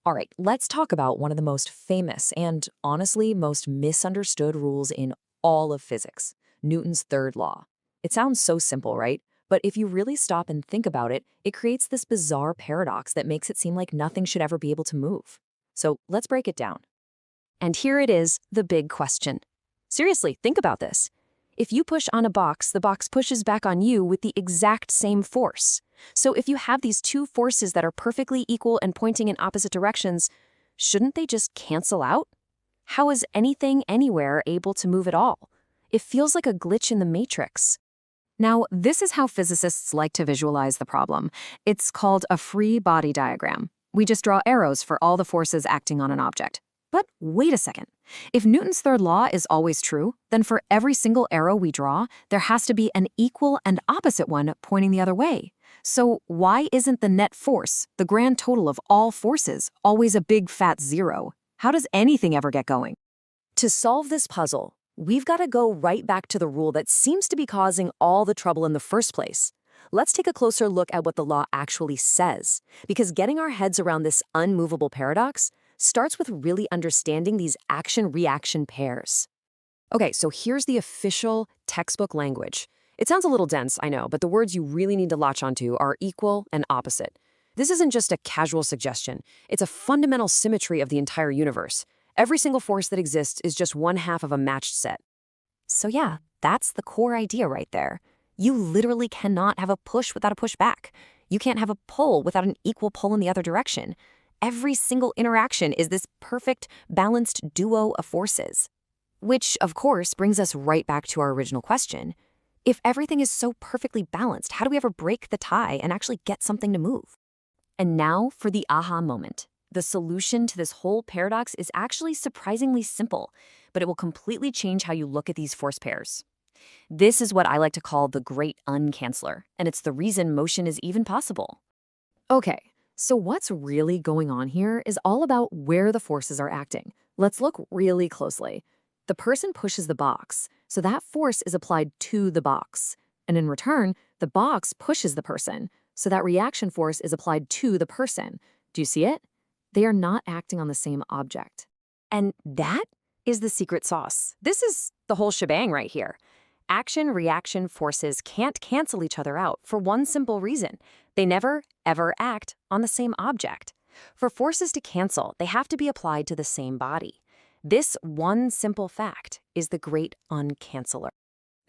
All right, let's talk about one of the most famous and honestly most misunderstood rules in all of physics, Newton's third law. It sounds so simple, right? But if you really stop and think about it, it creates this bizarre paradox that makes it seem like nothing should ever be able to move. So let's break it down. And here it is, the big question. Seriously, think about this. If you push on a box, the box pushes back on you with the exact same force. So if you have these two forces that are perfectly equal and pointing in opposite directions, shouldn't they just cancel out? How is anything anywhere able to move at all? It feels like a glitch in the matrix. Now, this is how physicists like to visualize the problem. It's called a free body diagram. We just draw arrows for all the forces acting on an object. But wait a second. If Newton's third law is always true, then for every single arrow we draw, there has to be an equal and opposite one pointing the other way. So why isn't the net force, the grand total of all forces, always a big fat zero? How does anything ever get going? To solve this puzzle, we've got to go right back to the rule that seems to be causing all the trouble in the first place. Let's take a closer look at what the law actually says, because getting our heads around this unmovable paradox starts with really understanding these action-reaction pairs. Okay, so here's the official textbook language. It sounds a little dense, I know, but the words you really need to latch onto are equal and opposite. This isn't just a casual suggestion. It's a fundamental symmetry of the entire universe. Every single force that exists is just one half of a matched set. So yeah, that's the core idea right there. You literally cannot have a push without a push back. You can't have a pull without an equal pull in the other direction. Every single interaction is this perfect, balanced duo of forces. Which, of course, brings us right back to our original question. If everything is so perfectly balanced, how do we ever break the tie and actually get something to move? And now for the aha moment. The solution to this whole paradox is actually surprisingly simple, but it will completely change how you look at these force pairs. This is what I like to call the great uncanceller, and it's the reason motion is even possible. Okay, so what's really going on here is all about where the forces are acting. Let's look really closely. The person pushes the box, so that force is applied to the box. And in return, the box pushes the person, so that reaction force is applied to the person. Do you see it? They are not acting on the same object. And that is the secret sauce. This is the whole shebang right here. Action-reaction forces can't cancel each other out for one simple reason. They never, ever act on the same object. For forces to cancel, they have to be applied to the same body. This one simple fact is the great uncanceller.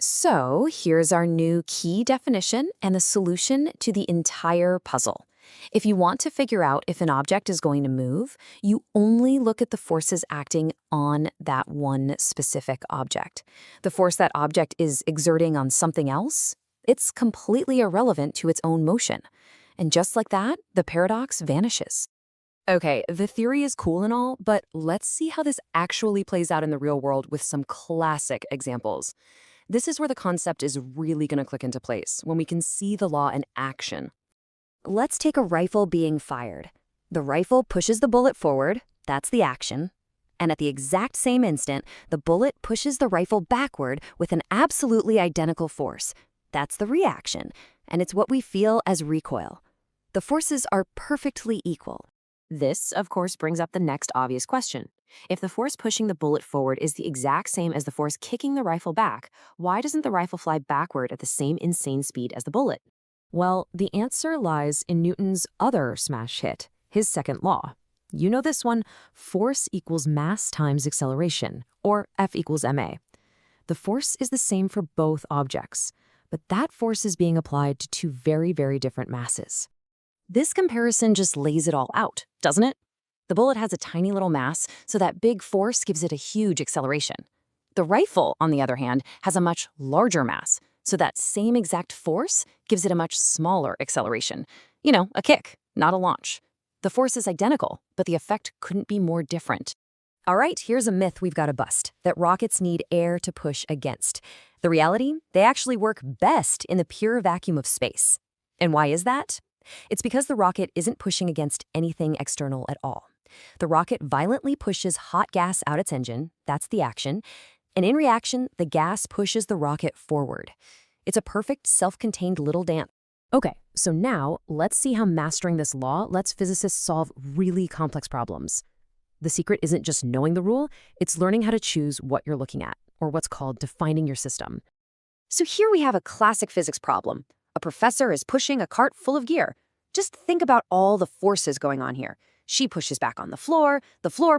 So here's our new key definition and the solution to the entire puzzle. If you want to figure out if an object is going to move, you only look at the forces acting on that one specific object. The force that object is exerting on something else, it's completely irrelevant to its own motion. And just like that, the paradox vanishes. Okay, the theory is cool and all, but let's see how this actually plays out in the real world with some classic examples. This is where the concept is really going to click into place, when we can see the law in action. Let's take a rifle being fired. The rifle pushes the bullet forward, that's the action. And at the exact same instant, the bullet pushes the rifle backward with an absolutely identical force. That's the reaction, and it's what we feel as recoil. The forces are perfectly equal. This, of course, brings up the next obvious question. If the force pushing the bullet forward is the exact same as the force kicking the rifle back, why doesn't the rifle fly backward at the same insane speed as the bullet? Well, the answer lies in Newton's other smash hit, his second law. You know this one, force equals mass times acceleration, or F equals ma. The force is the same for both objects, but that force is being applied to two very, very different masses. This comparison just lays it all out, doesn't it? The bullet has a tiny little mass, so that big force gives it a huge acceleration. The rifle, on the other hand, has a much larger mass, so that same exact force gives it a much smaller acceleration. You know, a kick, not a launch. The force is identical, but the effect couldn't be more different. All right, here's a myth we've got to bust, that rockets need air to push against. The reality, they actually work best in the pure vacuum of space. And why is that? It's because the rocket isn't pushing against anything external at all. The rocket violently pushes hot gas out its engine, that's the action, and in reaction, the gas pushes the rocket forward. It's a perfect self-contained little dance. Okay, so now let's see how mastering this law lets physicists solve really complex problems. The secret isn't just knowing the rule, it's learning how to choose what you're looking at, or what's called defining your system. So here we have a classic physics problem. A professor is pushing a cart full of gear. Just think about all the forces going on here. She pushes back on the floor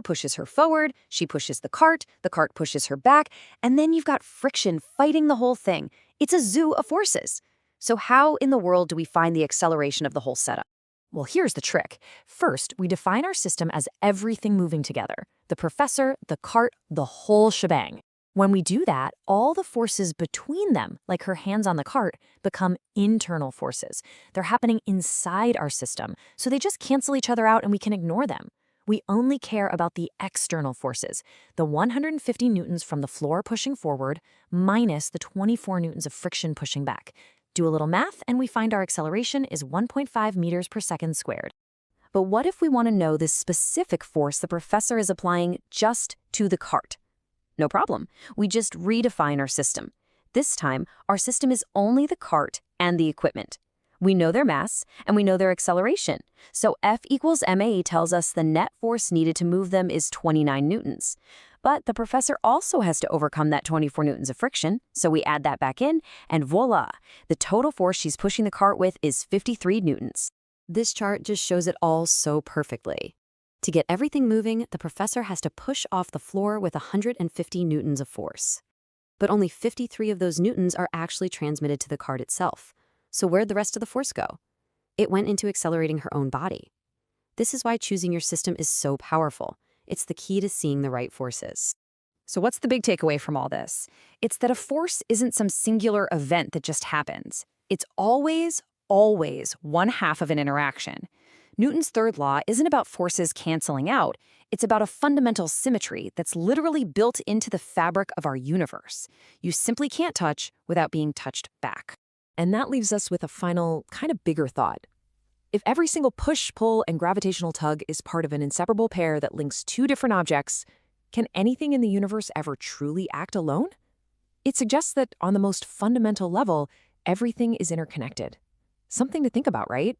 pushes her forward, she pushes the cart pushes her back, and then you've got friction fighting the whole thing. It's a zoo of forces. So how in the world do we find the acceleration of the whole setup? Well, here's the trick. First, we define our system as everything moving together. The professor, the cart, the whole shebang. When we do that, all the forces between them, like her hands on the cart, become internal forces. They're happening inside our system, so they just cancel each other out and we can ignore them. We only care about the external forces, the 150 newtons from the floor pushing forward minus the 24 newtons of friction pushing back. Do a little math and we find our acceleration is 1.5 meters per second squared. But what if we want to know this specific force the professor is applying just to the cart? No problem. We just redefine our system. This time, our system is only the cart and the equipment. We know their mass, and we know their acceleration. So F equals ma tells us the net force needed to move them is 29 newtons. But the professor also has to overcome that 24 newtons of friction, so we add that back in, and voila! The total force she's pushing the cart with is 53 newtons. This chart just shows it all so perfectly. To get everything moving, the professor has to push off the floor with 150 newtons of force. But only 53 of those newtons are actually transmitted to the cart itself. So where'd the rest of the force go? It went into accelerating her own body. This is why choosing your system is so powerful. It's the key to seeing the right forces. So what's the big takeaway from all this? It's that a force isn't some singular event that just happens. It's always one half of an interaction. Newton's third law isn't about forces canceling out. It's about a fundamental symmetry that's literally built into the fabric of our universe. You simply can't touch without being touched back. And that leaves us with a final, kind of bigger thought. If every single push, pull, and gravitational tug is part of an inseparable pair that links two different objects, can anything in the universe ever truly act alone? It suggests that on the most fundamental level, everything is interconnected. Something to think about, right?